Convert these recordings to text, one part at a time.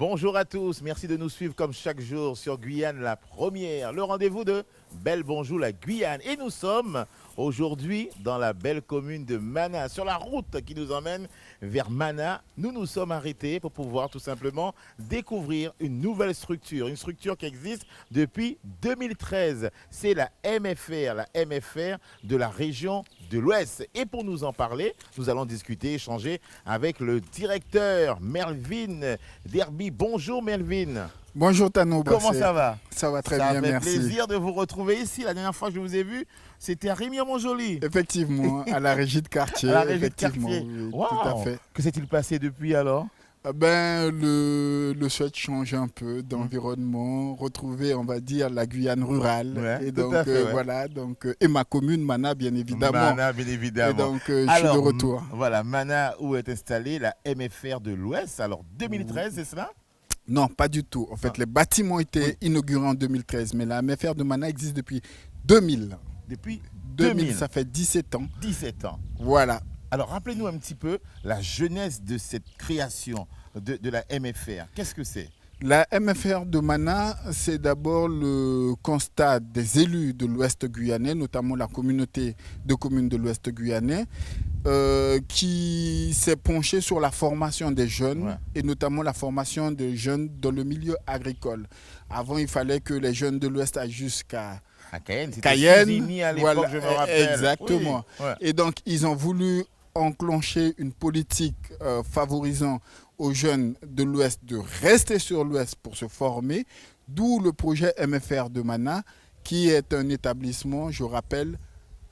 Bonjour à tous, merci de nous suivre comme chaque jour sur Guyane la première, le rendez-vous de Belle Bonjour la Guyane. Et nous sommes aujourd'hui dans la belle commune de Mana, sur la route qui nous emmène vers Mana. Nous nous sommes arrêtés pour pouvoir tout simplement découvrir une nouvelle structure, une structure qui existe depuis 2013. C'est la MFR de la région de l'Ouest. Et pour nous en parler, nous allons discuter, échanger avec le directeur Melvin Derby. Bonjour Melvin. Bonjour Tano. Comment ça va? Ça va très bien, merci. Ça fait plaisir de vous retrouver ici. La dernière fois que je vous ai vu, c'était à Rémy-Montjoly. Effectivement, à la régie de quartier. À la régie de effectivement, quartier. oui, Wow. tout à fait. Que s'est-il passé depuis alors? Le souhait change un peu d'environnement, retrouver, on va dire, la Guyane rurale. Ouais, et tout donc, à fait, ouais. voilà, donc, et ma commune, Mana, bien évidemment. Mana, bien évidemment. Et donc, je suis de retour. Voilà, Mana, où est installée la MFR de l'Ouest. Alors, 2013, c'est cela? Non, pas du tout. En fait, les bâtiments étaient inaugurés en 2013, mais la MFR de Mana existe depuis 2000. Depuis 2000, ça fait 17 ans. 17 ans. Voilà. Alors, rappelez-nous un petit peu la jeunesse de cette création de la MFR. Qu'est-ce que c'est? La MFR de Mana, c'est d'abord le constat des élus de l'Ouest guyanais, notamment la communauté de communes de l'Ouest guyanais, qui s'est penché sur la formation des jeunes, et notamment la formation des jeunes dans le milieu agricole. Avant, il fallait que les jeunes de l'Ouest aillent jusqu'à Cayenne, voilà, je me rappelle. exactement. Oui, ouais. Et donc, ils ont voulu enclencher une politique favorisant aux jeunes de l'Ouest de rester sur l'Ouest pour se former, d'où le projet MFR de Mana, qui est un établissement, je rappelle,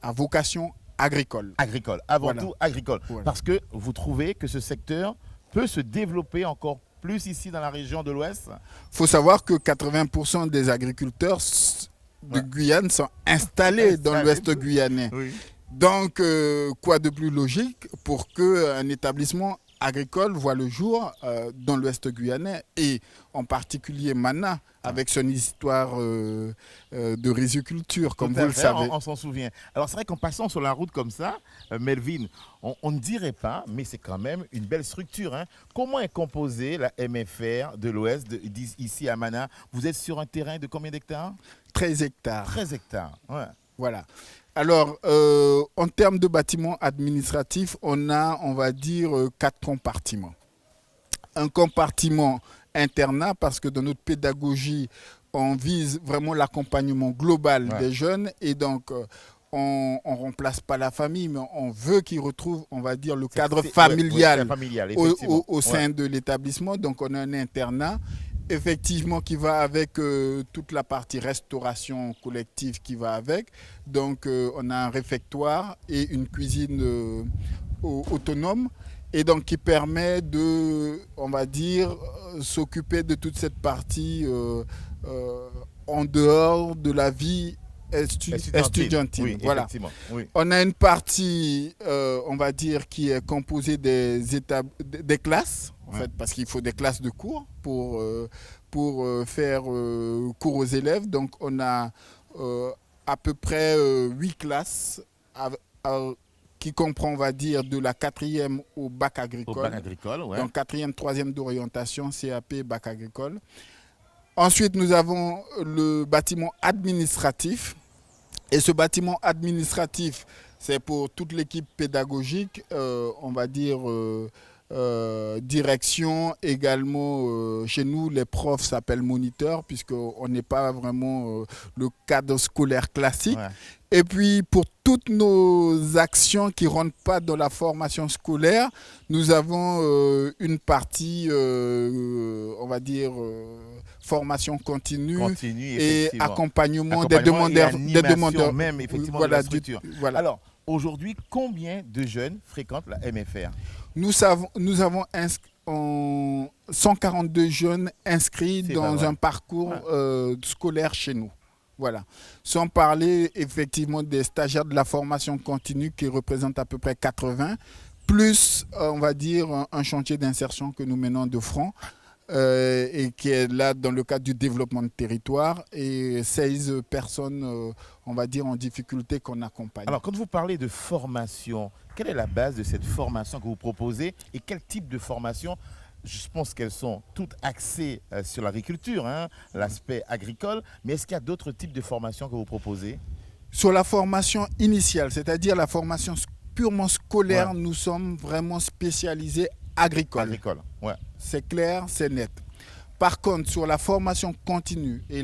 à vocation agricole. Agricole, avant tout agricole. Voilà. Parce que vous trouvez que ce secteur peut se développer encore plus ici dans la région de l'Ouest? Il faut savoir que 80% des agriculteurs de Guyane sont installés dans l'Ouest guyanais. Oui. Donc, quoi de plus logique pour qu'un établissement agricole voit le jour dans l'Ouest guyanais, et en particulier Mana, avec son histoire de riziculture, comme vous le savez. On s'en souvient. Alors c'est vrai qu'en passant sur la route comme ça, Melvin, on ne dirait pas, mais c'est quand même une belle structure, hein. Comment est composée la MFR de l'Ouest, ici à Mana? Vous êtes sur un terrain de combien d'hectares? 13 hectares. 13 hectares, ouais. Voilà. Alors, en termes de bâtiments administratifs, on a, on va dire, 4 compartiments. Un compartiment internat, parce que dans notre pédagogie, on vise vraiment l'accompagnement global des jeunes, et donc on ne remplace pas la famille, mais on veut qu'ils retrouvent, on va dire, le cadre familial, au sein de l'établissement. Donc, on a un internat, effectivement, qui va avec toute la partie restauration collective qui va avec. Donc, on a un réfectoire et une cuisine autonome, et donc qui permet de, on va dire, s'occuper de toute cette partie en dehors de la vie estudiantine. Oui, voilà. Oui. On a une partie, on va dire, qui est composée des classes, en fait, parce qu'il faut des classes de cours pour faire cours aux élèves. Donc, on a à peu près 8 classes qui comprend, on va dire, de la 4e au bac agricole. Au bac agricole, ouais. Donc, 4e, 3e d'orientation, CAP, bac agricole. Ensuite, nous avons le bâtiment administratif. Et ce bâtiment administratif, c'est pour toute l'équipe pédagogique, on va dire direction. Également, chez nous, les profs s'appellent moniteurs, puisqu'on n'est pas vraiment le cadre scolaire classique. Ouais. Et puis, pour toutes nos actions qui ne rentrent pas dans la formation scolaire, nous avons une partie, on va dire, formation continue et accompagnement des demandeurs. Même, effectivement, voilà, de la structure. Voilà. Alors, aujourd'hui, combien de jeunes fréquentent la MFR? Nous avons 142 jeunes inscrits dans un parcours scolaire chez nous. Voilà. Sans parler effectivement des stagiaires de la formation continue qui représentent à peu près 80, plus, on va dire, un chantier d'insertion que nous menons de front et qui est là dans le cadre du développement de territoire, et 16 personnes, on va dire, en difficulté qu'on accompagne. Alors, quand vous parlez de formation, quelle est la base de cette formation que vous proposez et quel type de formation je pense qu'elles sont toutes axées sur l'agriculture, hein, l'aspect agricole. Mais est-ce qu'il y a d'autres types de formations que vous proposez? Sur la formation initiale, c'est-à-dire la formation purement scolaire, Ouais. nous sommes vraiment spécialisés agricole. Agricole, ouais. C'est clair, c'est net. Par contre, sur la formation continue et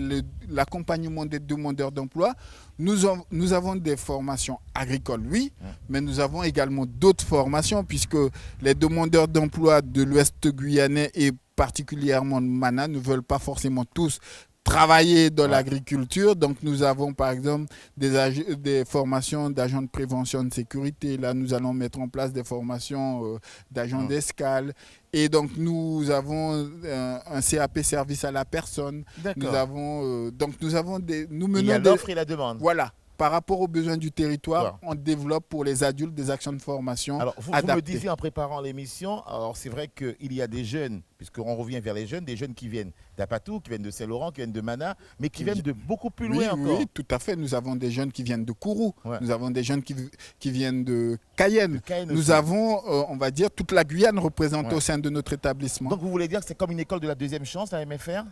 l'accompagnement des demandeurs d'emploi, nous avons des formations agricoles, oui, mais nous avons également d'autres formations puisque les demandeurs d'emploi de l'Ouest guyanais et particulièrement de Mana ne veulent pas forcément tous travailler dans l'agriculture. Donc nous avons par exemple des formations d'agents de prévention de sécurité. Là, nous allons mettre en place des formations d'agents d'escale. Et donc nous avons un CAP service à la personne. Nous avons nous menons il y a l'offre et la demande. Voilà. Par rapport aux besoins du territoire, on développe pour les adultes des actions de formation alors, vous adaptées. me disiez en préparant l'émission, alors c'est vrai qu'il y a des jeunes, puisqu'on revient vers les jeunes, des jeunes qui viennent d'Apatou, qui viennent de Saint-Laurent, qui viennent de Mana, mais qui viennent de beaucoup plus loin encore. Oui, tout à fait. Nous avons des jeunes qui viennent de Kourou, nous avons des jeunes qui viennent de Cayenne. Nous avons, on va dire, toute la Guyane représentée au sein de notre établissement. Donc vous voulez dire que c'est comme une école de la deuxième chance, la MFR?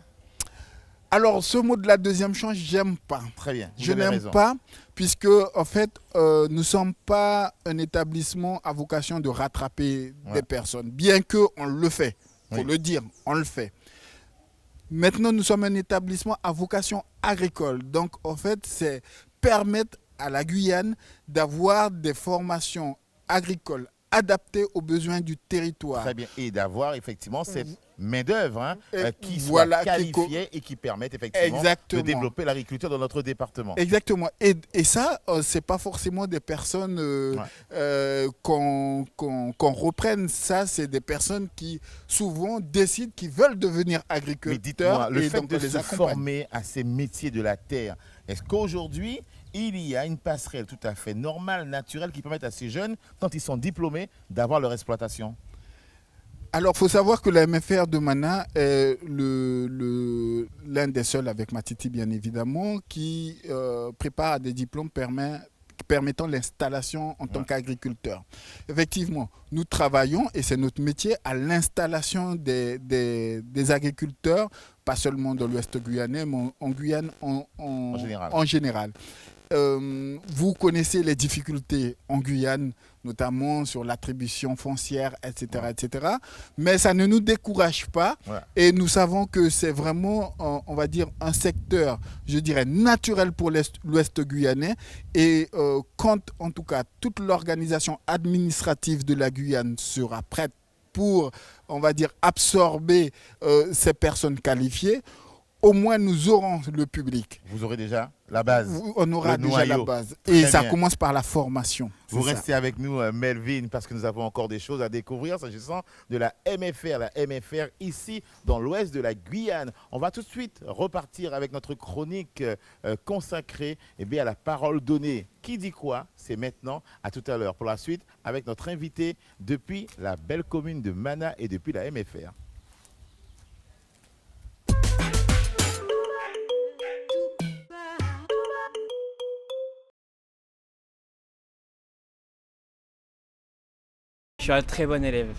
Alors, ce mot de la deuxième chance, j'aime pas. Très bien. Je n'aime pas, puisque, en fait, nous ne sommes pas un établissement à vocation de rattraper des personnes, bien qu'on le fait. Il faut le dire, on le fait. Maintenant, nous sommes un établissement à vocation agricole. Donc, en fait, c'est permettre à la Guyane d'avoir des formations agricoles adaptées aux besoins du territoire. Très bien. Et d'avoir effectivement cette main-d'œuvre qui soit qualifiée et qui permette effectivement de développer l'agriculture dans notre département. Exactement. Et ça, ce n'est pas forcément des personnes qu'on reprenne. Ça, c'est des personnes qui souvent décident qu'ils veulent devenir agriculteurs. Mais dites-moi, le fait de se former à ces métiers de la terre, est-ce qu'aujourd'hui, il y a une passerelle tout à fait normale, naturelle, qui permet à ces jeunes, quand ils sont diplômés, d'avoir leur exploitation? Alors, il faut savoir que la MFR de Mana est l'un des seuls, avec Matiti bien évidemment, qui prépare des diplômes permettant l'installation en tant qu'agriculteur. Effectivement, nous travaillons, et c'est notre métier, à l'installation des agriculteurs, pas seulement dans l'Ouest guyanais, mais en Guyane en général. Vous connaissez les difficultés en Guyane, notamment sur l'attribution foncière, etc., etc. Mais ça ne nous décourage pas. Et nous savons que c'est vraiment, on va dire, un secteur, je dirais, naturel pour l'Ouest guyanais. Et quand, en tout cas, toute l'organisation administrative de la Guyane sera prête pour, on va dire, absorber ces personnes qualifiées, au moins nous aurons le public. Vous aurez déjà la base. On aura déjà la base. Et ça commence par la formation. Vous restez avec nous, Melvin, parce que nous avons encore des choses à découvrir s'agissant de la MFR ici dans l'ouest de la Guyane. On va tout de suite repartir avec notre chronique consacrée à la parole donnée. Qui dit quoi? C'est maintenant. À tout à l'heure pour la suite avec notre invité depuis la belle commune de Mana et depuis la MFR. Je suis un très bon élève.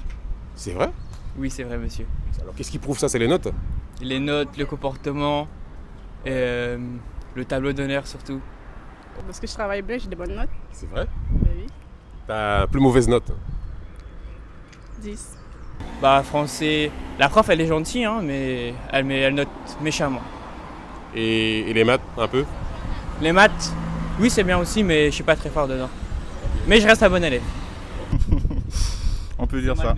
C'est vrai? Oui, c'est vrai, monsieur. Alors qu'est-ce qui prouve ça? C'est les notes? Les notes, le comportement, le tableau d'honneur surtout. Parce que je travaille bien, j'ai des bonnes notes. C'est vrai? Ben oui. Ta plus mauvaise note? 10. Bah, français, la prof elle est gentille, hein, mais elle note méchamment. Et les maths, un peu? Les maths, oui, c'est bien aussi, mais je suis pas très fort dedans. Mais je reste un bon élève. On peut dire ça.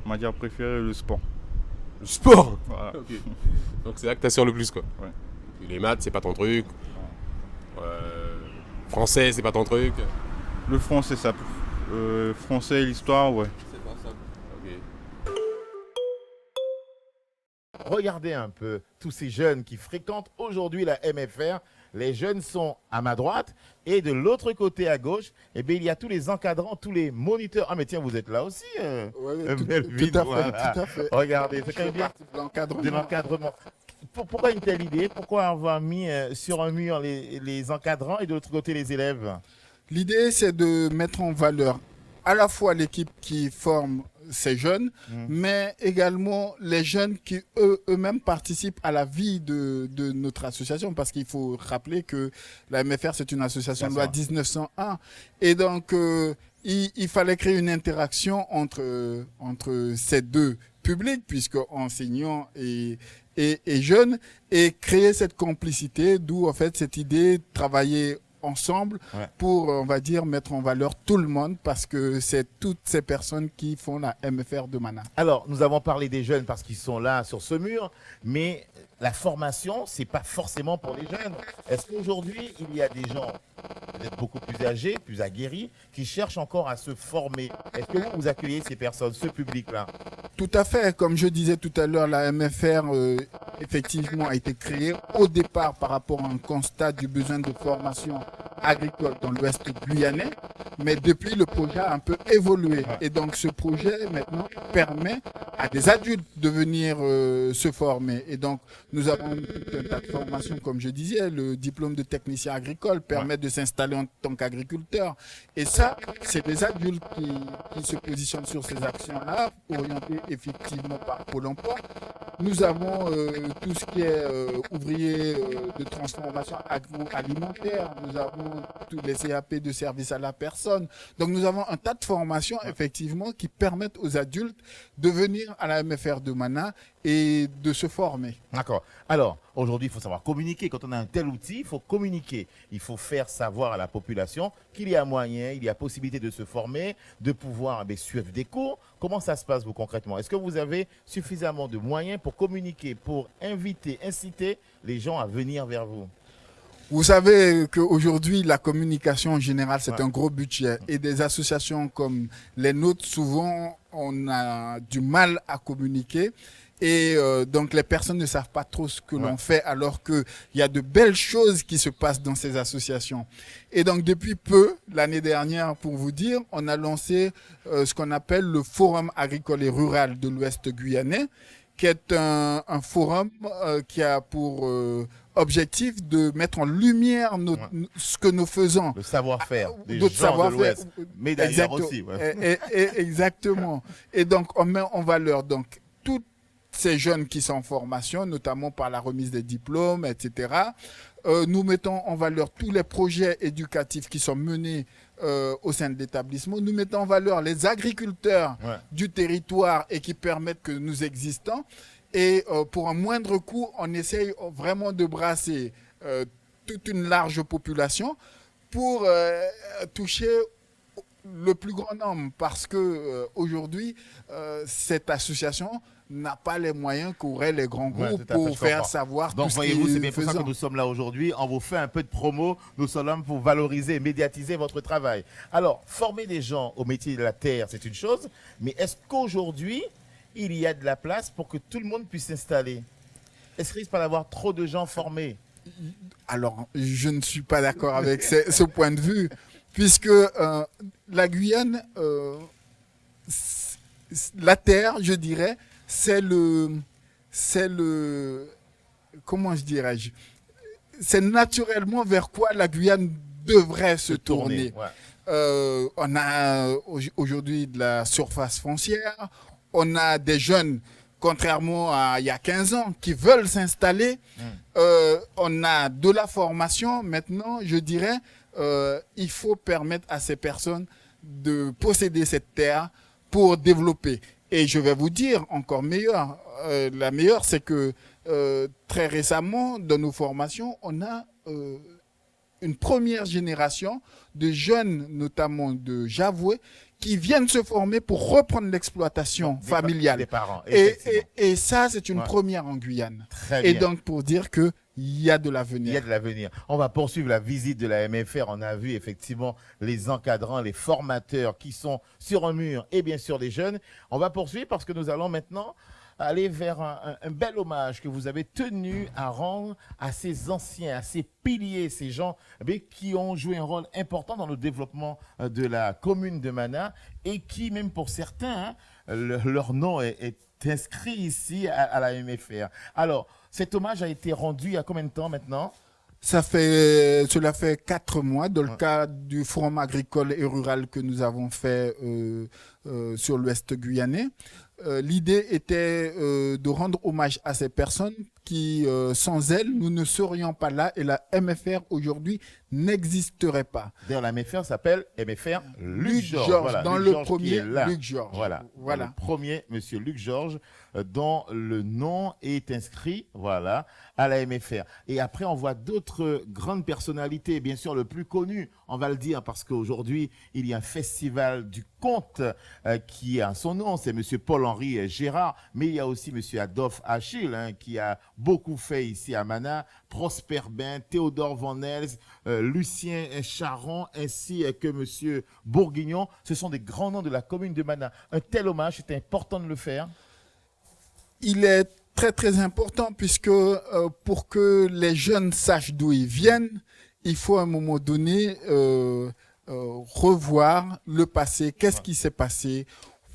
Ma matière préférée, le sport. Le sport? Voilà. Okay. Donc c'est là que t'assures le plus, quoi. Ouais. Les maths, c'est pas ton truc. Français, c'est pas ton truc. Le français, ça. Français et l'histoire, ouais. C'est pas ça. Ok. Regardez un peu tous ces jeunes qui fréquentent aujourd'hui la MFR. Les jeunes sont à ma droite et de l'autre côté à gauche, il y a tous les encadrants, tous les moniteurs. Ah mais tiens, vous êtes là aussi, Melvin, tout à fait, voilà. tout à fait. Regardez, c'est quand même bien de l'encadrement. Pourquoi une telle idée? Pourquoi avoir mis sur un mur les encadrants et de l'autre côté les élèves? L'idée, c'est de mettre en valeur à la fois l'équipe qui forme ces jeunes, mais également les jeunes qui eux-mêmes participent à la vie de notre association, parce qu'il faut rappeler que la MFR, c'est une association de loi 1901. Et donc, il fallait créer une interaction entre ces deux publics, puisque enseignants et jeunes, et créer cette complicité, d'où en fait cette idée de travailler ensemble pour, on va dire, mettre en valeur tout le monde, parce que c'est toutes ces personnes qui font la MFR de Mana. Alors, nous avons parlé des jeunes parce qu'ils sont là sur ce mur, mais la formation, c'est pas forcément pour les jeunes. Est-ce qu'aujourd'hui, il y a des gens peut-être beaucoup plus âgés, plus aguerris, qui cherchent encore à se former? Est-ce que vous accueillez ces personnes, ce public-là? Tout à fait. Comme je disais tout à l'heure, la MFR, effectivement, a été créée au départ par rapport à un constat du besoin de formation agricole dans l'Ouest guyanais. Mais depuis, le projet a un peu évolué. Et donc, ce projet, maintenant, permet à des adultes de venir se former. Et donc, nous avons tout un tas de formations, comme je disais. Le diplôme de technicien agricole permet de s'installer en tant qu'agriculteur. Et ça, c'est des adultes qui se positionnent sur ces actions-là, orientés effectivement par Pôle emploi. Nous avons tout ce qui est ouvrier de transformation agroalimentaire. Nous avons tous les CAP de service à la personne. Donc, nous avons un tas de formations, effectivement, qui permettent aux adultes de venir à la MFR de Mana et de se former. D'accord. Alors, aujourd'hui, il faut savoir communiquer. Quand on a un tel outil, il faut communiquer. Il faut faire savoir à la population qu'il y a moyen, il y a possibilité de se former, de pouvoir suivre des cours. Comment ça se passe, vous, concrètement? Est-ce que vous avez suffisamment de moyens pour communiquer, pour inviter, inciter les gens à venir vers vous? Vous savez qu'aujourd'hui, la communication en général, c'est un gros budget. Et des associations comme les nôtres, souvent, on a du mal à communiquer. Et donc, les personnes ne savent pas trop ce que l'on fait, alors qu'il y a de belles choses qui se passent dans ces associations. Et donc, depuis peu, l'année dernière, pour vous dire, on a lancé ce qu'on appelle le Forum agricole et rural de l'Ouest guyanais, qui est un forum qui a pour objectif de mettre en lumière ce que nous faisons. Le savoir-faire des notre gens savoir-faire, de l'Ouest, mais d'ailleurs aussi. Exactement. Et donc, on met en valeur donc toutes ces jeunes qui sont en formation, notamment par la remise des diplômes, etc. Nous mettons en valeur tous les projets éducatifs qui sont menés au sein de l'établissement. Nous mettons en valeur les agriculteurs du territoire et qui permettent que nous existons. Et pour un moindre coût, on essaye vraiment de brasser toute une large population pour toucher le plus grand nombre. Parce que aujourd'hui, cette association n'a pas les moyens qu'auraient les grands groupes pour faire savoir donc, tout ce voyez-vous, qu'ils c'est bien pour ça font. que nous sommes là aujourd'hui. On vous fait un peu de promo. Nous sommes là pour valoriser et médiatiser votre travail. Alors, former des gens au métier de la terre, c'est une chose. Mais est-ce qu'aujourd'hui, il y a de la place pour que tout le monde puisse s'installer? Est-ce qu'il risque pas d'avoir trop de gens formés? Alors, je ne suis pas d'accord avec ce point de vue, puisque la Guyane, la terre, je dirais, c'est le, comment je dirais-je, c'est naturellement vers quoi la Guyane devrait se tourner. On a aujourd'hui de la surface foncière, on a des jeunes, contrairement à il y a 15 ans, qui veulent s'installer. On a de la formation. Maintenant, je dirais, il faut permettre à ces personnes de posséder cette terre pour développer. Et je vais vous dire encore meilleur. La meilleure, c'est que très récemment, dans nos formations, on a une première génération de jeunes, notamment de Javoué, qui viennent se former pour reprendre l'exploitation familiale. Des parents, et ça, c'est une première en Guyane. Très bien. Et donc, pour dire qu'il y a de l'avenir. Il y a de l'avenir. On va poursuivre la visite de la MFR. On a vu effectivement les encadrants, les formateurs qui sont sur un mur et bien sûr les jeunes. On va poursuivre parce que nous allons maintenant aller vers un bel hommage que vous avez tenu à rendre à ces anciens, à ces piliers, ces gens qui ont joué un rôle important dans le développement de la commune de Mana et qui, même pour certains, leur nom est inscrit ici à la MFR. Alors, cet hommage a été rendu il y a combien de temps maintenant? Cela fait 4 mois dans le cadre du forum agricole et rural que nous avons fait sur l'Ouest guyanais. L'idée était de rendre hommage à ces personnes qui, sans elles, nous ne serions pas là et la MFR aujourd'hui n'existerait pas. D'ailleurs, la MFR s'appelle MFR Luc Georges. Voilà, dans Luc le Georges qui premier est là. Luc Georges. Voilà. Le premier, monsieur Luc Georges, dont le nom est inscrit, voilà, à la MFR. Et après, on voit d'autres grandes personnalités, bien sûr, le plus connu, on va le dire, parce qu'aujourd'hui, il y a un festival du conte qui a son nom, c'est monsieur Paul-Henri Gérard, mais il y a aussi monsieur Adolphe Achille, qui a beaucoup fait ici à Mana, Prosper Bain, Théodore Van Els, Lucien Charon, ainsi que monsieur Bourguignon. Ce sont des grands noms de la commune de Mana. Un tel hommage, c'est important de le faire. Il est très très important puisque pour que les jeunes sachent d'où ils viennent, il faut à un moment donné revoir le passé, qu'est-ce qui s'est passé,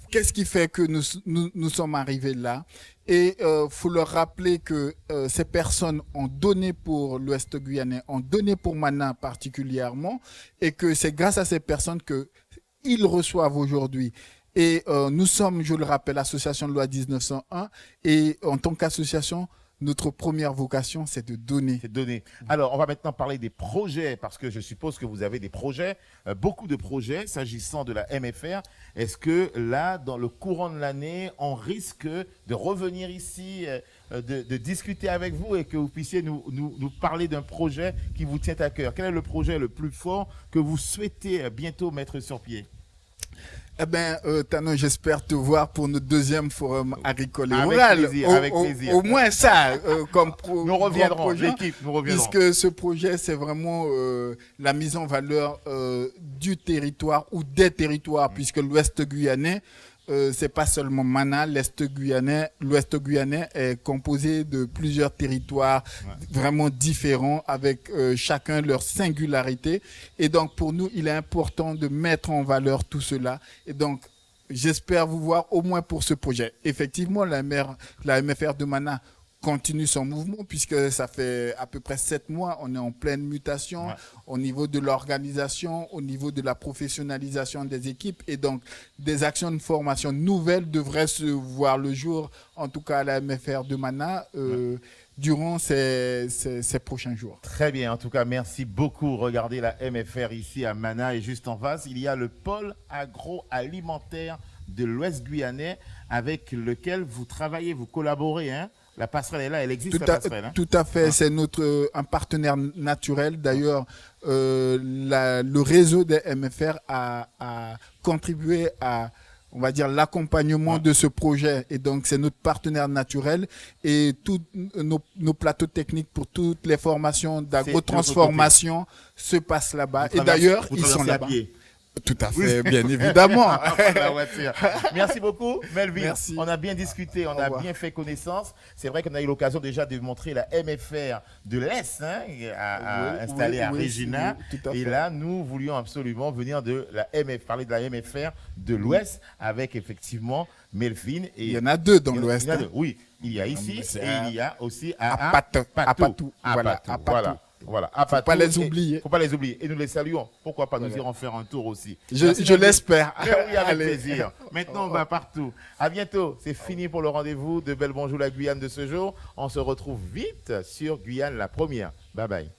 qu'est-ce qui fait que nous sommes arrivés là. Et faut leur rappeler que ces personnes ont donné pour l'Ouest guyanais, ont donné pour Mana particulièrement, et que c'est grâce à ces personnes qu'ils reçoivent aujourd'hui. Et nous sommes, je le rappelle, l'association de loi 1901, et en tant qu'association, notre première vocation, c'est de donner. C'est donner. Alors, on va maintenant parler des projets, parce que je suppose que vous avez des projets, beaucoup de projets s'agissant de la MFR. Est-ce que là, dans le courant de l'année, on risque de revenir ici, de discuter avec vous et que vous puissiez nous parler d'un projet qui vous tient à cœur? Quel est le projet le plus fort que vous souhaitez bientôt mettre sur pied? Eh bien, Tano, j'espère te voir pour notre deuxième forum agricole et avec rural. Plaisir, avec plaisir. Au moins ça, comme nous reviendrons, projet, l'équipe, nous reviendrons. puisque ce projet, c'est vraiment la mise en valeur du territoire ou des territoires, puisque l'Ouest guyanais, c'est pas seulement Mana, l'Ouest guyanais est composé de plusieurs territoires vraiment différents avec chacun leur singularité. Et donc, pour nous, il est important de mettre en valeur tout cela. Et donc, j'espère vous voir au moins pour ce projet. Effectivement, la MFR de Mana continue son mouvement puisque ça fait à peu près 7 mois, on est en pleine mutation au niveau de l'organisation, au niveau de la professionnalisation des équipes et donc des actions de formation nouvelles devraient se voir le jour, en tout cas à la MFR de Mana, durant ces prochains jours. Très bien, en tout cas, merci beaucoup. Regardez la MFR ici à Mana et juste en face, il y a le pôle agroalimentaire de l'Ouest guyanais avec lequel vous travaillez, vous collaborez, hein. La passerelle est là, elle existe, la passerelle. Tout à fait, c'est un partenaire naturel. D'ailleurs, le réseau des MFR a contribué à, on va dire, l'accompagnement de ce projet. Et donc, c'est notre partenaire naturel. Et tous nos plateaux techniques pour toutes les formations d'agrotransformation se passent là-bas. Et d'ailleurs, ils sont là-bas. Tout à fait, bien évidemment. La voiture. Merci beaucoup, Melvin. Merci. On a bien discuté, on a bien fait connaissance. C'est vrai qu'on a eu l'occasion déjà de montrer la MFR de l'Est, installée à Regina. Et là, nous voulions absolument venir parler de la MFR de l'Ouest avec effectivement Melvin. Et il y en a 2 dans l'Ouest. Oui, il y a ici et il y a aussi à Patou. Voilà, faut pas les oublier. Faut pas les oublier. Et nous les saluons. Pourquoi pas, nous irons faire un tour aussi. Je l'espère. Oui, avec plaisir. Maintenant, on va partout. À bientôt. C'est fini pour le rendez-vous de Belle Bonjour la Guyane de ce jour. On se retrouve vite sur Guyane la première. Bye bye.